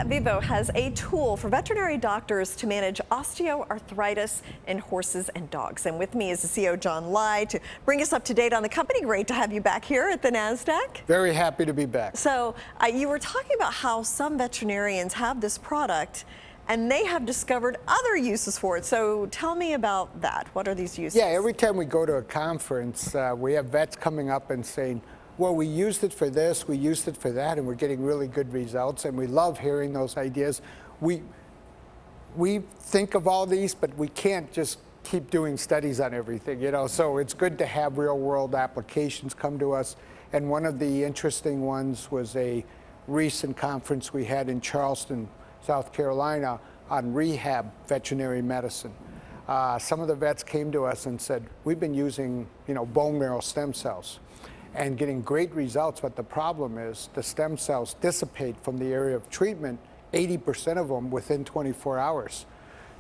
PetVivo has a tool for veterinary doctors to manage osteoarthritis in horses and dogs. And with me is the CEO, John Lai, to bring us up to date on the company. Great to have you back here at the NASDAQ. Very happy to be back. So you were talking about how some veterinarians have this product and they have discovered other uses for it. So tell me about that. What are these uses? Yeah, every time we go to a conference, we have vets coming up and saying, well, we used it for this, we used it for that, and we're getting really good results, and we love hearing those ideas. We think of all these, but we can't just keep doing studies on everything, you know, so it's good to have real-world applications come to us. And one of the interesting ones was a recent conference we had in Charleston, South Carolina, on rehab veterinary medicine. Some of the vets came to us and said, we've been using, you know, bone marrow stem cells and getting great results, but the problem is the stem cells dissipate from the area of treatment, 80% of them within 24 hours.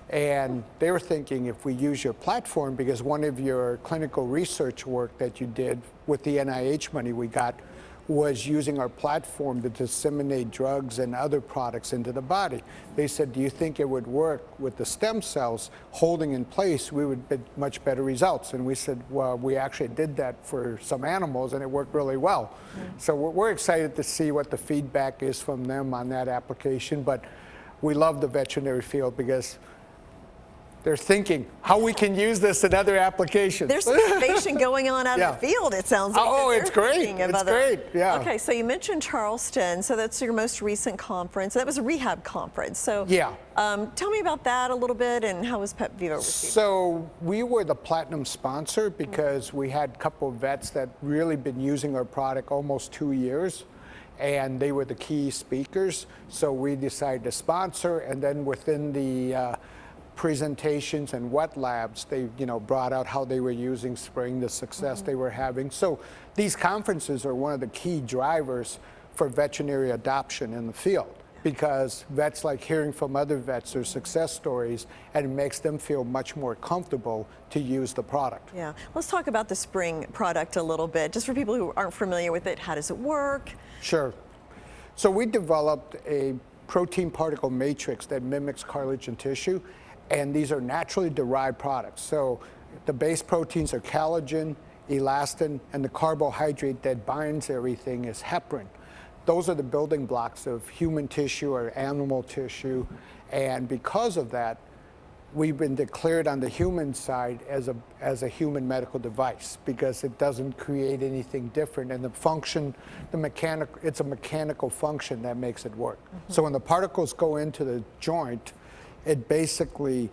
And they were thinking, if we use your platform, because one of your clinical research work that you did with the NIH money we got was using our platform to disseminate drugs and other products into the body. They said, do you think it would work with the stem cells holding in place? We would get much better results. And we said, well, we actually did that for some animals and it worked really well. So we're excited to see what the feedback is from them on that application. But we love the veterinary field because they're thinking how we can use this in other applications. There's some innovation going on out in the field, it sounds like. Oh, it's great. It's great, yeah. Okay, so you mentioned Charleston, so that's your most recent conference. That was a rehab conference. So yeah. Tell me about that a little bit, and how was PetVivo received? So we were the platinum sponsor because we had a couple of vets that really been using our product almost 2 years. And they were the key speakers. So we decided to sponsor, and then within the presentations and wet labs, they brought out how they were using Spring, the success they were having. So these conferences are one of the key drivers for veterinary adoption in the field, because vets like hearing from other vets their success stories, and it makes them feel much more comfortable to use the product. Yeah, let's talk about the Spring product a little bit, just for people who aren't familiar with it. How does it work? Sure. So we developed a protein particle matrix that mimics cartilage and tissue. And these are naturally derived products. So the base proteins are collagen, elastin, and the carbohydrate that binds everything is heparin. Those are the building blocks of human tissue or animal tissue. And because of that, we've been declared on the human side as a human medical device, because it doesn't create anything different. And the function, it's a mechanical function that makes it work. So when the particles go into the joint, it basically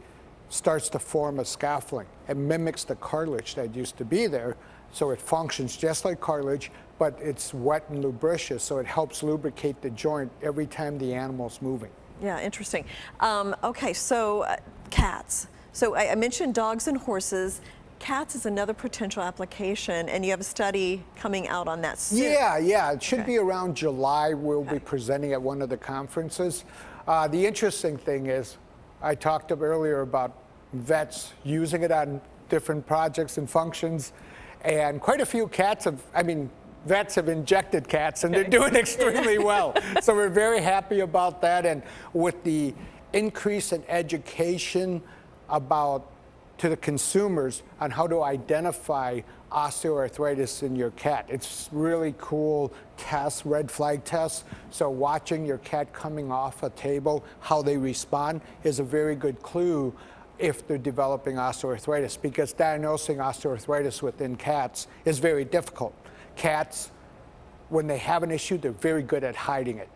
starts to form a scaffolding. It mimics the cartilage that used to be there, so it functions just like cartilage, but it's wet and lubricious, so it helps lubricate the joint every time the animal's moving. Yeah, interesting. Okay, so cats. So I mentioned dogs and horses. Cats is another potential application, and you have a study coming out on that soon. Yeah, it should be around July. We'll be presenting at one of the conferences. The interesting thing is, I talked earlier about vets using it on different projects and functions, and quite a few vets have injected cats, and they're doing extremely well. So we're very happy about that, and with the increase in education to the consumers on how to identify osteoarthritis in your cat. It's really cool tests, red flag tests. So watching your cat coming off a table, how they respond is a very good clue if they're developing osteoarthritis, because diagnosing osteoarthritis within cats is very difficult. Cats, when they have an issue, they're very good at hiding it.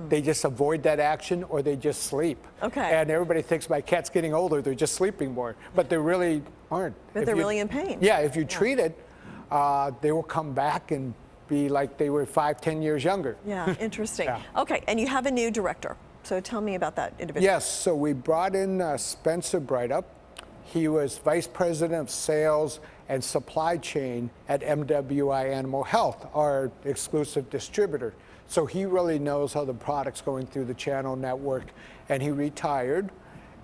They just avoid that action, or they just sleep. Okay. And everybody thinks my cat's getting older, they're just sleeping more, but they really aren't. But they're really in pain. Yeah, if you treat it, they will come back and be like they were 5-10 years younger. Yeah, interesting. Yeah. Okay, and you have a new director. So tell me about that individual. Yes, so we brought in Spencer Breithaupt. He was Vice President of Sales and Supply Chain at MWI Animal Health, our exclusive distributor. So he really knows how the product's going through the channel network, and he retired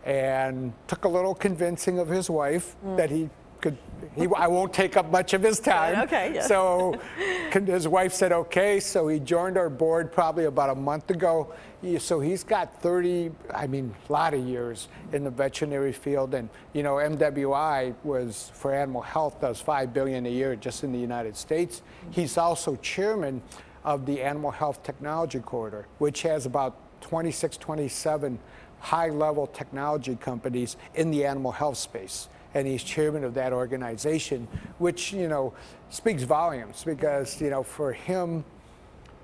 and took a little convincing of his wife that he I won't take up much of his time. Okay, yes. So his wife said, okay, so he joined our board probably about a month ago. So he's got a lot of years in the veterinary field. And, you know, MWI was, for animal health, does $5 billion a year just in the United States. He's also chairman of the Animal Health Technology Corridor, which has about 26, 27 high-level technology companies in the animal health space. And he's chairman of that organization, which, you know, speaks volumes because, you know, for him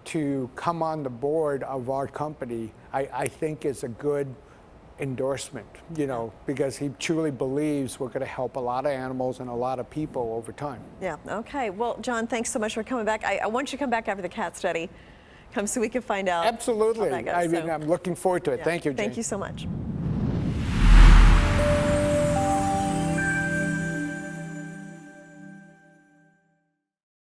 to come on the board of our company, I think is a good endorsement, you know, because he truly believes we're going to help a lot of animals and a lot of people over time. Yeah, okay. Well, John, thanks so much for coming back. I want you to come back after the cat study. Come so we can find out. Absolutely. How that goes. I'm looking forward to it. Yeah. Thank you, Jane. Thank you so much.